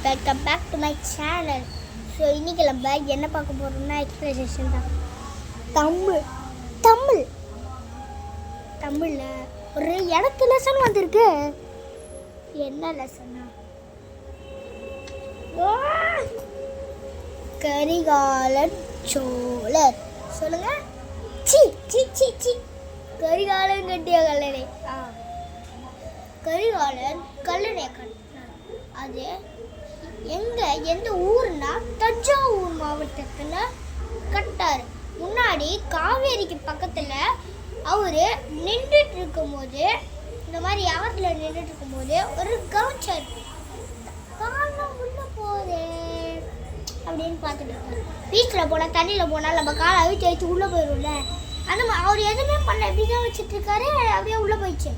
Welcome back to my channel. So இன்றைக்கி நம்ம என்ன பார்க்க போகிறோம்னா எக்ஸ்பிரஷன் தான். தமிழில் ஒரு எனக்கு லெசன் வந்திருக்கு. என்ன லெசன்னா கரிகாலன் சோழர். சொல்லுங்க. C C C C Karikalan கட்டிய கல்லணை. கரிகாலன் கல்லணையை கட்டினார். அது எந்த ஊர்னா தஞ்சாவூர் மாவட்டத்தில் கட்டார். முன்னாடி காவேரிக்கு பக்கத்தில் அவர் நின்றுட்டு இருக்கும்போது, இந்த மாதிரி ஆற்றுல நின்றுட்டு இருக்கும்போது ஒரு கவுச்சர் காலம் உள்ள போதே அப்படின்னு பார்த்துட்டு இருக்காரு. பீச்சில் போனால் தண்ணியில் போனால் நம்ம காலை அவிச்சு அவிச்சு உள்ளே போயிடும்ல, அந்த மாதிரி அவர் எதுவுமே பண்ண எப்படி தான் வச்சுட்டு இருக்காரு. அப்படியே உள்ளே போயிடுச்சு.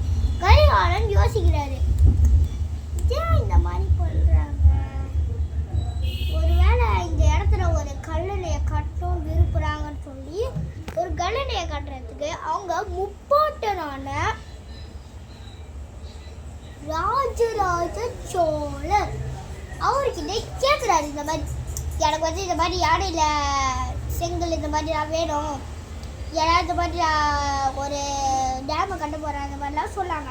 கரிகாலன் யோசிக்கிறாரு, ஏன் இந்த மாதிரி பண்ணுறாங்க? ஒருவேளை இந்த இடத்துல ஒரு கல்லணையை கட்டும் விரும்புகிறாங்கன்னு சொல்லி ஒரு கல்லணையை கட்டுறதுக்கு அவங்க முப்பாட்டனான ராஜராஜ சோழர் அவர்கிட்ட கேட்குறாரு, இந்த மாதிரி எனக்கு வந்து இந்த மாதிரி யானையில் செங்கல் இந்த மாதிரி வேணும், யாராவது இந்த மாதிரி ஒரு டேமை கட்ட போகிறேன், அந்த மாதிரிலாம் சொன்னாங்க.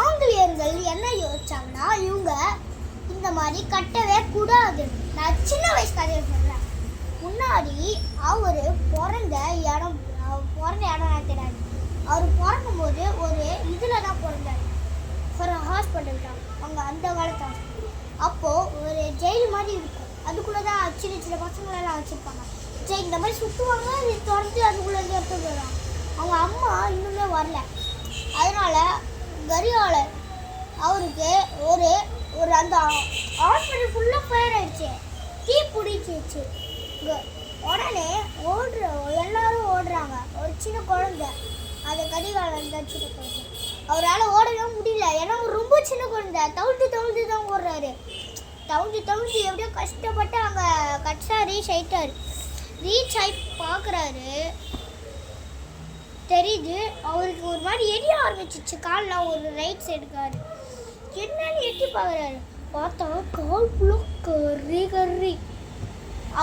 ஆங்கிலேயர்கள் என்ன யோசிச்சாங்கன்னா, இவங்க இந்த மாதிரி கட்டவே கூடாது. நான் சின்ன வயசு கதையை சொல்கிறேன். முன்னாடி அவர் பிறந்த இடம் நான் தெரியாது. அவர் பிறக்கும் போது ஒரு இதில் தான் பிறந்தார், ஒரு ஹாஸ்பிட்டல் தான். அவங்க அந்த காலத்து ஹாஸ்பிட்டல். அப்போது ஒரு ஜெயில் மாதிரி இருக்கும், அதுக்குள்ளே தான் சின்ன சின்ன பசங்களெல்லாம் வச்சுருப்பாங்க. சரி, இந்த மாதிரி சுற்றுவாங்க, திறந்து அதுக்குள்ளே எடுத்துட்டு வருவாங்க. அவங்க அம்மா இன்னுமே வரல. அதனால் கரிகாலன் அவருக்கு ஒரு ஒரு அந்த ஹாஸ்பிட்டல் ஃபுல்லாக ஃபயர் ஆயிடுச்சு, தீ பிடிச்சிச்சு. உடனே எல்லாரும் ஓடுறாங்க. ஒரு சின்ன குழந்தை, அந்த கரிகாலன் தான் சின்ன குழந்தை. அவரால் ஓடவே முடியல, ஏன்னா ரொம்ப சின்ன குழந்தை. தவிழ்த்து தான் ஓடுறாரு. தவிழ்த்து எப்படியோ கஷ்டப்பட்டு அங்கே ரீச் ஆகி பார்க்குறாரு. தெரியுது அவருக்கு ஒரு மாதிரி எரிய ஆரம்பிச்சிச்சு காலில். ஒரு ரைட் சைடுக்காரு என்னன்னு எட்டி பார்க்குறாரு. பார்த்தா கால் ஃபுல்லாக கறி.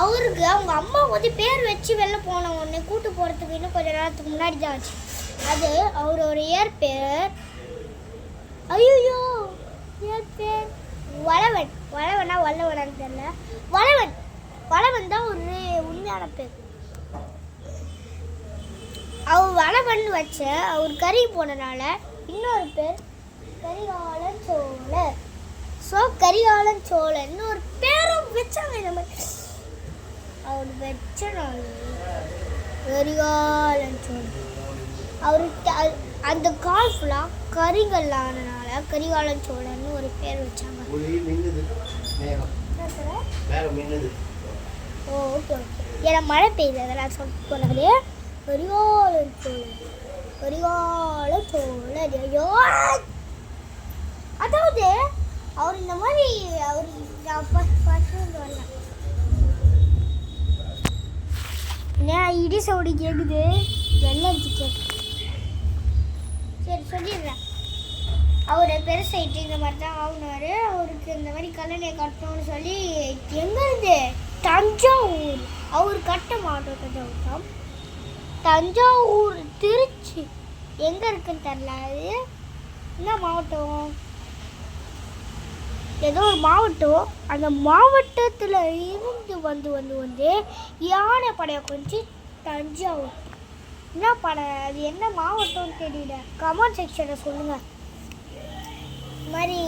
அவருக்கு அவங்க அம்மா வந்து பேர் வச்சு வெளில போன உடனே கூட்டு போகிறதுக்கு இன்னும் கொஞ்சம் நேரத்துக்கு முன்னாடி தான் ஆச்சு. அது அவரோட இயற்பேர், ஐயோ இயற்பேர் வளவனா வல்லவனான்னு தெரியல. வளவன் தான் ஒரு உண்மையான பேர். அவர் வளவன் வச்ச அவர் கறி போனனால இன்னொரு பேர் கரிகாலன் சோழர். ஸோ கரிகாலன் சோழர் இன்னொரு பேரும் வச்சாங்க. இந்த மாதிரி அவர் வச்சனால கரிகாலன் சோழர். அவருக்கு அந்த கால் ஃபுல்லாக கரிகள் ஆனனால கரிகாலன் சோழர்னு ஒரு பேர் வச்சாங்க. ஓகே. ஏன்னா மழை பெய்யுது, அதெல்லாம் சொல்லிட்டு போனாரு. கரிகாலன் சோழர். ஐயோ, அதாவது அவர் இந்த மாதிரி அவர் வரல. ஏன் இடி சவுடி கேட்குது, வெள்ளம் கேட்குது. சரி சொல்லிடுறேன். அவர் பெருசாயிட்டு இந்த மாதிரி தான் ஆகுனாரு. அவருக்கு இந்த மாதிரி கல்லணையை கட்டணும்னு சொல்லி எங்கேருந்து தஞ்சாவூர் அவர் கட்ட மாட்டோம். தஞ்சாவூர் திருச்சி எங்கே இருக்குன்னு தெரில. அது என்ன மாவட்டம், ஏதோ ஒரு மாவட்டம். அந்த மாவட்டத்தில் இருந்து வந்து யானை படையை கொஞ்சம் தஞ்சாவூர் என்ன படை, அது என்ன மாவட்டம்னு தெரியல. கமெண்ட் செக்ஷனில் சொல்லுங்கள். இந்த மாதிரி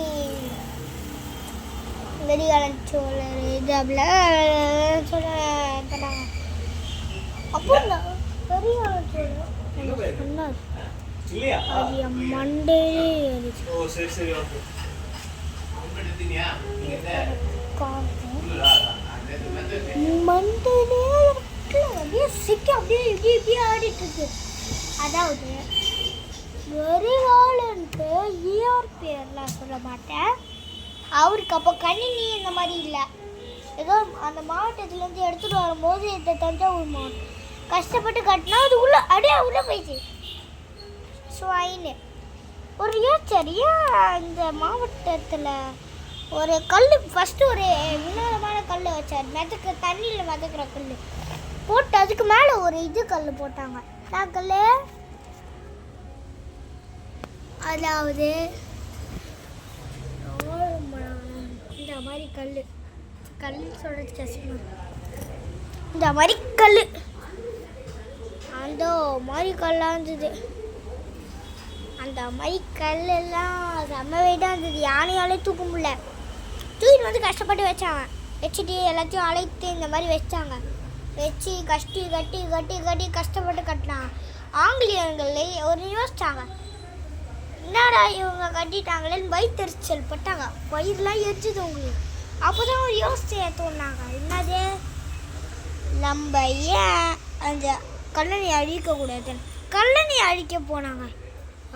கரிகாலன் சோழர் இது அப்படிலாம் சொல்ல. அப்போ கரிகாலன் சோழர் சொன்னார், அது என் மண்டையிலே ஏறிச்சு. மண்டையிலே அப்படியே சிக்க அப்படியே இப்படி ஆடிட்டு இருக்கு. அதாவது கரிகாலனுக்கு பேர்லாம் சொல்ல மாட்டேன். அவருக்கு அப்போ கணினி இந்த மாதிரி இல்லை. ஏதோ அந்த மாவட்டத்துலேருந்து எடுத்துகிட்டு வரும்போது இந்த தஞ்சாவூர் மாவட்டம் கஷ்டப்பட்டு கட்டினா அது உள்ளே போயிடுச்சு. ஸோ ஐன்னு ஒரு யோசிச்சார், ஏன் இந்த மாவட்டத்தில் ஒரு கல் ஃபஸ்ட்டு ஒரு வினோதமான கல் வச்சார், தண்ணியில் மிதக்கிற கல் போட்டு அதுக்கு மேலே ஒரு கல் போட்டாங்க. என்ன கல்? அதாவது இந்த மாதிரி கல் சொல்ல இந்த மாதிரி கல், அந்த மாதிரி கல்லாக இருந்தது. அந்த மாதிரி கல்லெல்லாம் செம்ம வெயிட்டாக இருந்தது, யானையாலே தூக்க முடியல. தூக்கிட்டு வந்து கஷ்டப்பட்டு வச்சாங்க. வச்சுட்டு எல்லாத்தையும் அழைத்து இந்த மாதிரி வச்சாங்க. வச்சு கட்டி கட்டி கட்டி கட்டி கஷ்டப்பட்டு கட்டினாங்க. ஆங்கிலேயர்கள் ஒரு யோசிச்சாங்க, என்னடா இவங்க கட்டிட்டாங்களேன்னு வயிற்றுச்சல் பட்டாங்க. வயிறுலாம் எரிச்சுது உங்களுக்கு. அப்போ தான் ஒரு யோசிச்சு தோணுனாங்க, என்னது நம்ம ஏன் அந்த கல்லணை அழிக்கக்கூடாதுன்னு கல்லணை அழிக்க போனாங்க.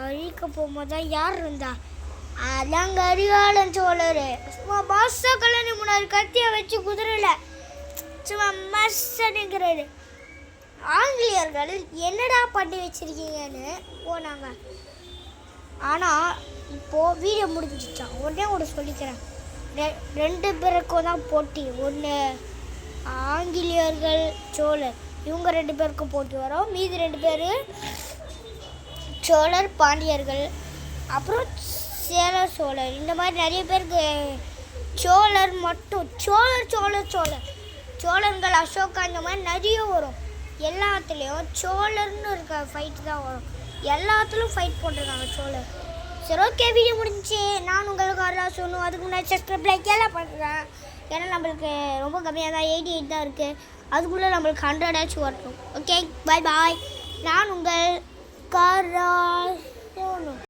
அழிக்க போகும்போது தான் யார் இருந்தா? அதாங்க அறிவாளன் சோழர். சும்மா பாசா கல்லணை முன்னாடி கத்தியை வச்சு குதிரையில சும்மா மஸ்ஸுங்கிறது. ஆங்கிலேயர்கள் என்னடா பண்ணி வச்சிருக்கீங்கன்னு போனாங்க. ஆனால் இப்போது வீடியோ முடிஞ்சிச்சான். உடனே ஒரு சொல்லிக்கிறேன், 2 பேருக்கும் தான் போட்டி. ஒன்று ஆங்கிலேயர்கள், சோழர், இவங்க 2 பேருக்கும் போட்டி வரும். மீதி 2 பேர் சோழர், பாண்டியர்கள், அப்புறம் சேர சோழர். இந்த மாதிரி நிறைய பேருக்கு சோழர் மட்டும் சோழர் சோழர் சோழர் சோழர்கள், அசோகா, இந்த மாதிரி நிறைய வரும். எல்லாத்துலேயும் சோழர்னு இருக்க ஃபைட்டு தான் வரும். எல்லாத்துலேயும் ஃபைட் போட்டிருக்காங்க சோழர். சரி, ஓகே, வீடியோ முடிஞ்சிச்சு. நான் உங்களுக்கு வரலாம் சொல்லணும். அதுக்கு முன்னாடி சப்ஸ்கிரைப் லைக் எல்லாம் பண்ணுறேன். ஏன்னா நம்மளுக்கு ரொம்ப கம்மியாக தான் 88 தான் இருக்குது. அதுக்குள்ளே நம்மளுக்கு 100 வரணும். ஓகே, பாய் பாய். நான் உங்கள் காரா.